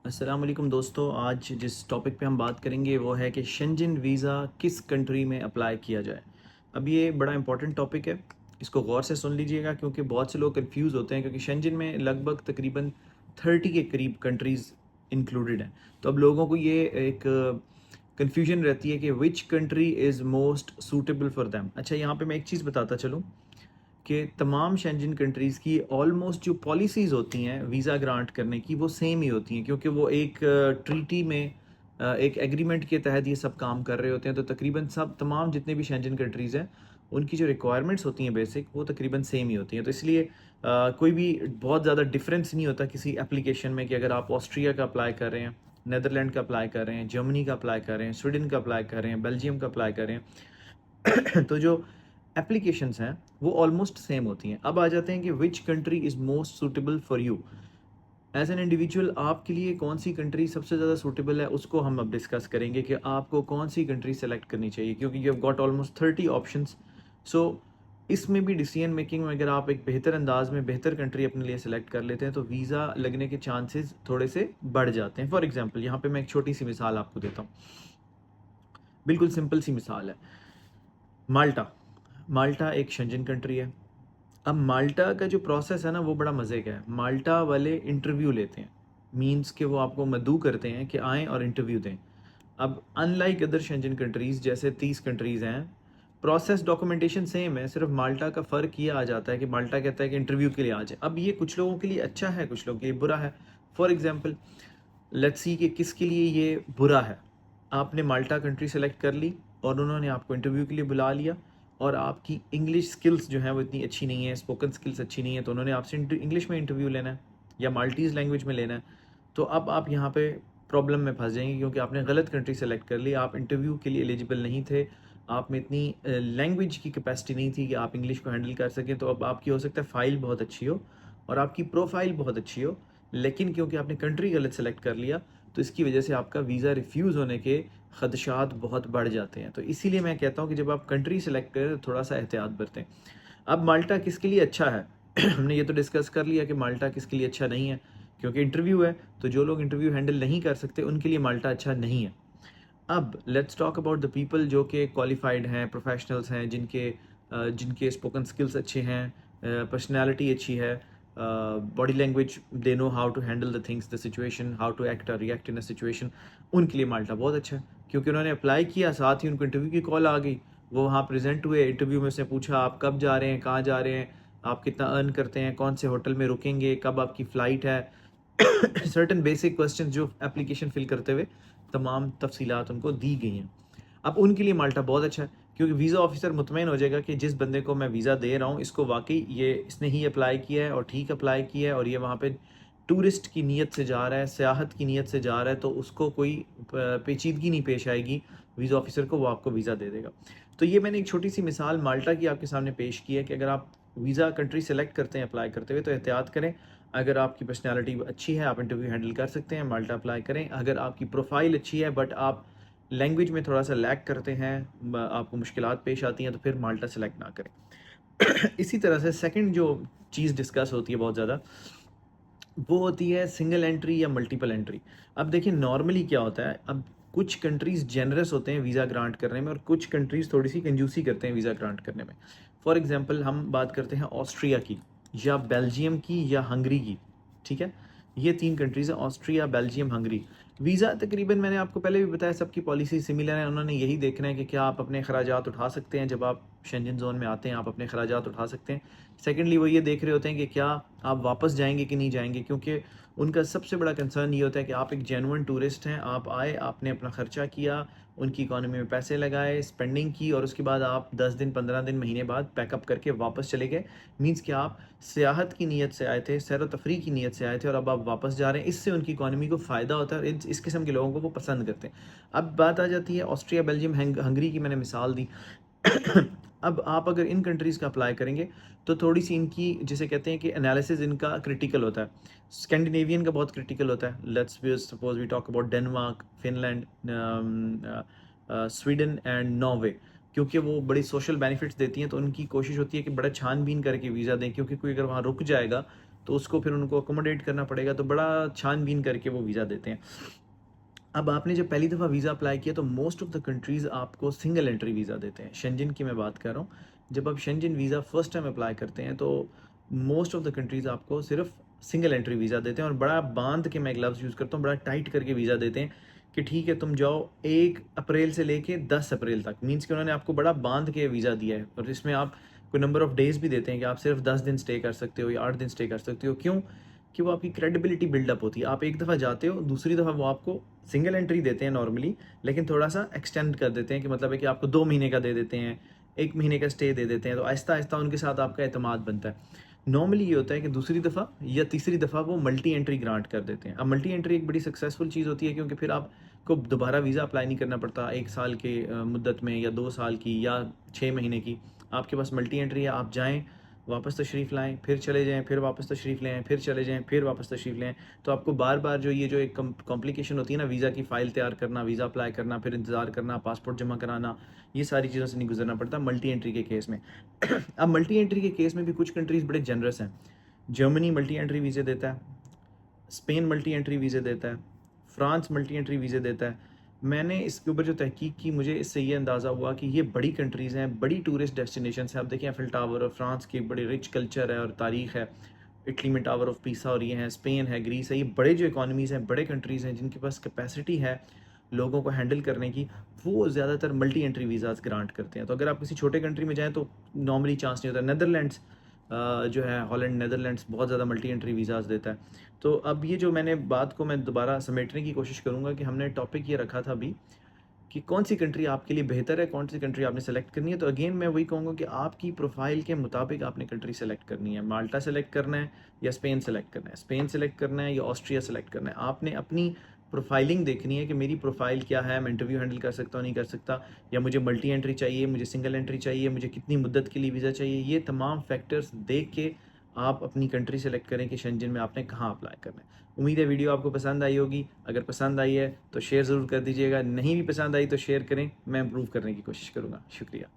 अस्सलाम वालेकुम दोस्तों। आज जिस टॉपिक पे हम बात करेंगे वो है कि शेंजन वीज़ा किस कंट्री में अप्लाई किया जाए। अब ये बड़ा इंपॉर्टेंट टॉपिक है, इसको गौर से सुन लीजिएगा क्योंकि बहुत से लोग कंफ्यूज होते हैं क्योंकि शेंजन में लगभग तकरीबन 30 के करीब कंट्रीज़ इंक्लूडेड हैं। तो अब लोगों को ये एक कन्फ्यूजन रहती है कि which country is most suitable for them. अच्छा, यहाँ पे मैं एक चीज़ बताता चलूँ कि तमाम शेंजन कंट्रीज़ की ऑलमोस्ट जो पॉलिसीज़ होती हैं वीज़ा ग्रांट करने की वो सेम ही होती हैं क्योंकि वो एक ट्रीटी में एक एग्रीमेंट के तहत ये सब काम कर रहे होते हैं। तो तकरीबन सब तमाम जितने भी शेंजन कंट्रीज़ हैं उनकी जो रिक्वायरमेंट्स होती हैं बेसिक वो तकरीबन सेम ही होती हैं। तो इसलिए कोई भी बहुत ज़्यादा डिफरेंस नहीं होता किसी एप्लीकेशन में कि अगर आप ऑस्ट्रिया का अप्लाई कर रहे हैं, नीदरलैंड का अप्लाई कर रहे हैं, जर्मनी का अप्लाई कर रहे हैं, स्वीडन का अप्लाई कर रहे हैं, बेल्जियम का अप्लाई कर रहे हैं तो जो एप्लीकेशंस हैं वो ऑलमोस्ट सेम होती हैं। अब आ जाते हैं कि which country is most suitable for you as an individual. आपके लिए कौन सी कंट्री सबसे ज़्यादा सूटेबल है उसको हम अब डिस्कस करेंगे कि आपको कौन सी कंट्री सेलेक्ट करनी चाहिए क्योंकि you have got almost 30 options. So इसमें भी डिसीजन मेकिंग में अगर आप एक बेहतर अंदाज में बेहतर कंट्री अपने लिए सेलेक्ट कर लेते हैं तो वीज़ा लगने के चांसेस थोड़े से बढ़ जाते हैं। फॉर एग्जाम्पल यहाँ पे मैं एक छोटी सी मिसाल आपको देता हूँ, बिल्कुल सिंपल सी मिसाल है। माल्टा माल्टा एक शेंजन कंट्री है। अब माल्टा का जो प्रोसेस है ना वो बड़ा मज़े का है। माल्टा वाले इंटरव्यू लेते हैं, मीन्स कि वो आपको मदऊ करते हैं कि आएँ और इंटरव्यू दें। अब अनलाइक अदर शेंजन कंट्रीज़ जैसे 30 कंट्रीज़ हैं, प्रोसेस डॉक्यूमेंटेशन सेम है, सिर्फ माल्टा का फ़र्क ये आ जाता है कि माल्टा कहता है कि इंटरव्यू के लिए आ जाए। अब ये कुछ लोगों के लिए अच्छा है, कुछ लोगों के लिए बुरा है। फॉर एग्जाम्पल लेट्स सी कि किसके लिए ये बुरा है। आपने माल्टा कंट्री सेलेक्ट कर ली और उन्होंने आपको इंटरव्यू के लिए बुला लिया और आपकी इंग्लिश स्किल्स जो हैं वो इतनी अच्छी नहीं है, स्पोकन स्किल्स अच्छी नहीं है, तो उन्होंने आपसे इंग्लिश में इंटरव्यू लेना है या माल्टीज़ लैंग्वेज में लेना है। तो अब आप यहाँ पे प्रॉब्लम में फंस जाएंगे क्योंकि आपने गलत कंट्री सेलेक्ट कर ली, आप इंटरव्यू के लिए एलिजिबल नहीं थे, आप में इतनी लैंग्वेज की कैपेसिटी नहीं थी कि आप इंग्लिश को हैंडल कर सकें। तो अब आपकी हो सकता है फ़ाइल बहुत अच्छी हो और आपकी प्रोफाइल बहुत अच्छी हो, लेकिन क्योंकि आपने कंट्री गलत सेलेक्ट कर लिया तो इसकी वजह से आपका वीज़ा रिफ्यूज़ होने के ख़दशात बहुत बढ़ जाते हैं। तो इसीलिए मैं कहता हूँ कि जब आप कंट्री सेलेक्ट करें तो थोड़ा सा एहतियात बरतें। अब माल्टा किसके लिए अच्छा है हमने ये तो डिस्कस कर लिया कि माल्टा किसके लिए अच्छा नहीं है क्योंकि इंटरव्यू है, तो जो लोग इंटरव्यू हैंडल नहीं कर सकते उनके लिए माल्टा अच्छा नहीं है। अब let's talk about the people जो कि क्वालिफाइड हैं, प्रोफेशनल्स हैं, जिनके स्पोकन स्किल्स अच्छे हैं, पर्सनैलिटी अच्छी है, body language, they know how to handle the things, the situation, how to act और रिएक्ट इन अ सिचुएशन। उनके लिए माल्टा बहुत अच्छा है क्योंकि उन्होंने अप्लाई किया, साथ ही उनको इंटरव्यू की कॉल आ गई, वो वहाँ प्रेजेंट हुए, इंटरव्यू में उसने पूछा आप कब जा रहे हैं, कहाँ जा रहे हैं, आप कितना अर्न करते हैं, कौन से होटल में रुकेंगे, कब आपकी फ़्लाइट है सर्टन बेसिक क्वेश्चन जो एप्लीकेशन फिल करते हुए तमाम तफसीलात उनको दी गई हैं। अब उनके लिए माल्टा बहुत अच्छा है क्योंकि वीज़ा ऑफिसर मुतमईन हो जाएगा कि जिस बंदे को मैं वीज़ा दे रहा हूँ इसको वाकई ये इसने ही अप्लाई किया है और ठीक अप्लाई किया है और ये वहाँ पे टूरिस्ट की नीयत से जा रहा है, सियाहत की नीयत से जा रहा है, तो उसको कोई पेचीदगी नहीं पेश आएगी, वीज़ा ऑफिसर को वो आपको वीज़ा दे देगा। तो ये मैंने एक छोटी सी मिसाल माल्टा की आपके सामने पेश की है कि अगर आप वीज़ा कंट्री सेलेक्ट करते हैं अप्लाई करते हुए तो एहतियात करें। अगर आपकी पर्सनैलिटी अच्छी है, आप इंटरव्यू हैंडल कर सकते हैं, माल्टा अप्लाई करें। अगर आपकी प्रोफाइल अच्छी है बट आप लैंग्वेज में थोड़ा सा लैक करते हैं, आपको मुश्किलात पेश आती हैं, तो फिर माल्टा सेलेक्ट ना करें इसी तरह से सेकंड जो चीज़ डिस्कस होती है बहुत ज़्यादा वो होती है सिंगल एंट्री या मल्टीपल एंट्री। अब देखिए नॉर्मली क्या होता है, अब कुछ कंट्रीज़ जेनरस होते हैं वीज़ा ग्रांट करने में और कुछ कंट्रीज़ थोड़ी सी कंजूसी करते हैं वीज़ा ग्रांट करने में। फॉर एग्जांपल हम बात करते हैं ऑस्ट्रिया की या बेल्जियम की या हंगरी की, ठीक है। ये 3 कंट्रीज़ हैं, ऑस्ट्रिया, बेल्जियम, हंगरी। वीज़ा तकरीबन मैंने आपको पहले भी बताया सबकी पॉलिसी सिमिलर है, उन्होंने यही देखना है कि क्या आप अपने अखराजात उठा सकते हैं, जब आप शेंजन ज़ोन में आते हैं आप अपने अखराजात उठा सकते हैं। सेकेंडली वो ये देख रहे होते हैं कि क्या आप वापस जाएंगे कि नहीं जाएंगे, क्योंकि उनका सबसे बड़ा कंसर्न ये होता है कि आप एक जेन्युइन टूरिस्ट हैं, आप आए, आपने अपना खर्चा किया, उनकी इकॉनमी में पैसे लगाए, स्पेंडिंग की और उसके बाद आप 10 दिन, 15 दिन, महीने बाद पैकअप करके वापस चले गए। मीन्स कि आप सियाहत की नीयत से आए थे, सैर व तफरीह की नीयत से आए थे और अब आप वापस जा रहे हैं। इससे उनकी इकॉनमी को फ़ायदा होता है और इस किस्म के लोगों को वो पसंद करते हैं। अब बात आ जाती है ऑस्ट्रिया, बेल्जियम, हंगरी की मैंने मिसाल दी अब आप अगर इन कंट्रीज़ का अप्लाई करेंगे तो थोड़ी सी इनकी जिसे कहते हैं कि एनालिसिस इनका क्रिटिकल होता है। स्कैंडिनेवियन का बहुत क्रिटिकल होता है। Let's suppose we talk about Denmark, Finland, Sweden and Norway, क्योंकि वो बड़ी सोशल बेनिफिट्स देती हैं तो उनकी कोशिश होती है कि बड़ा छानबीन करके वीज़ा दें, क्योंकि कोई अगर वहाँ रुक जाएगा तो उसको फिर उनको अकोमोडेट करना पड़ेगा, तो बड़ा छानबीन करके वो वीज़ा देते हैं। अब आपने जब पहली दफ़ा वीज़ा अप्लाई किया तो मोस्ट ऑफ द कंट्रीज़ आपको सिंगल एंट्री वीज़ा देते हैं। शेंजन की मैं बात कर रहा हूँ, जब आप Shenzhen visa first time apply करते हैं तो मोस्ट ऑफ द कंट्रीज़ आपको सिर्फ सिंगल एंट्री वीज़ा देते हैं, और बड़ा बांध के, मैं एक लफ्ज़ यूज़ करता हूँ, बड़ा टाइट करके वीज़ा देते हैं कि ठीक है तुम जाओ 1 अप्रैल से लेके 10 अप्रैल तक, मीन्स कि उन्होंने आपको बड़ा बांध के वीज़ा दिया है, और इसमें आप कोई नंबर ऑफ डेज़ भी देते हैं कि आप सिर्फ 10 दिन स्टे कर सकते हो या 8 दिन स्टे कर सकते हो। क्यों? कि वो आपकी क्रेडिबिलिटी बिल्डअप होती है। आप एक दफ़ा जाते हो, दूसरी दफ़ा वो आपको सिंगल एंट्री देते हैं नॉर्मली, लेकिन थोड़ा सा एक्सटेंड कर देते हैं, कि मतलब है कि आपको 2 महीने का दे देते हैं, 1 महीने का स्टे दे देते हैं, तो आहिस्ता आहिस्ता उनके साथ आपका एतमाद बनता है। नॉर्मली ये होता है कि दूसरी दफ़ा या तीसरी दफ़ा वो मल्टी एंट्री ग्रांट कर देते हैं। अब मल्टी एंट्री एक बड़ी सक्सेसफुल चीज़ होती है, क्योंकि फिर आपको दोबारा वीज़ा अप्लाई नहीं करना पड़ता 1 साल के मुद्दत में, या 2 साल की, या 6 महीने की। आपके पास मल्टी एंट्री है, आप जाएँ, वापस तशरीफ़ लाएँ, फिर चले जाएँ, फिर वापस तशरीफ़ ले आएँ, फिर चले जाएँ, फिर वापस तशरीफ़ ले आएँ। तो आपको बार-बार जो ये जो एक कॉम्प्लिकेशन होती है ना, वीज़ा की फ़ाइल तैयार करना, वीज़ा अप्लाई करना, फिर इंतज़ार करना, पासपोर्ट जमा कराना, ये सारी चीज़ों से नहीं गुज़रना पड़ता मल्टी एंट्री के केस में। अब मल्टी एंट्री के केस में भी कुछ कंट्रीज़ बड़े जनरस हैं। जर्मनी मल्टी एंट्री वीज़े देता है, स्पेन मल्टी एंट्री वीज़े देता है, फ्रांस मल्टी एंट्री वीज़े देता है। मैंने इसके ऊपर जो तहकीक की, मुझे इससे ये अंदाज़ा हुआ कि ये बड़ी कंट्रीज़ हैं, बड़ी टूरिस्ट डेस्टिनेशंस हैं। आप देखिए एफिल टावर, और फ्रांस की बड़ी रिच कल्चर है और तारीख़ है। इटली में टावर ऑफ पीसा और ये हैं, स्पेन है, ग्रीस है, ये बड़े जो इकोनॉमीज़ हैं, बड़े कंट्रीज़ हैं जिनके पास कैपेसिटी है लोगों को हैंडल करने की, वो ज़्यादातर मल्टी एंट्री वीज़ाज़ ग्रांट करते हैं। तो अगर आप किसी छोटे कंट्री में जाएँ तो नॉर्मली चांस नहीं होता। नेदरलैंड्स जो है, हॉलैंड, नेदरलैंड्स बहुत ज़्यादा मल्टी एंट्री वीज़ाज़ देता है। तो अब ये जो मैंने बात को मैं दोबारा समेटने की कोशिश करूँगा कि हमने टॉपिक ये रखा था अभी कि कौन सी कंट्री आपके लिए बेहतर है, कौन सी कंट्री आपने सेलेक्ट करनी है। तो अगेन मैं वही कहूँगा कि आपकी प्रोफाइल के मुताबिक आपने कंट्री सेलेक्ट करनी है। माल्टा सेलेक्ट करना है या स्पेन सेलेक्ट करना है, स्पेन सेलेक्ट करना है या ऑस्ट्रिया सेलेक्ट करना है। आपने अपनी प्रोफाइलिंग देखनी है कि मेरी प्रोफाइल क्या है, मैं इंटरव्यू हैंडल कर सकता हूँ, नहीं कर सकता, या मुझे मल्टी एंट्री चाहिए, मुझे सिंगल एंट्री चाहिए, मुझे कितनी मुद्दत के लिए वीज़ा चाहिए। ये तमाम फैक्टर्स देख के आप अपनी कंट्री सेलेक्ट करें कि शेंजन में आपने कहाँ अप्लाई करना है। उम्मीद है वीडियो आपको पसंद आई होगी। अगर पसंद आई है तो शेयर ज़रूर कर दीजिएगा, नहीं भी पसंद आई तो शेयर करें, मैं इम्प्रूव करने की कोशिश करूँगा। शुक्रिया।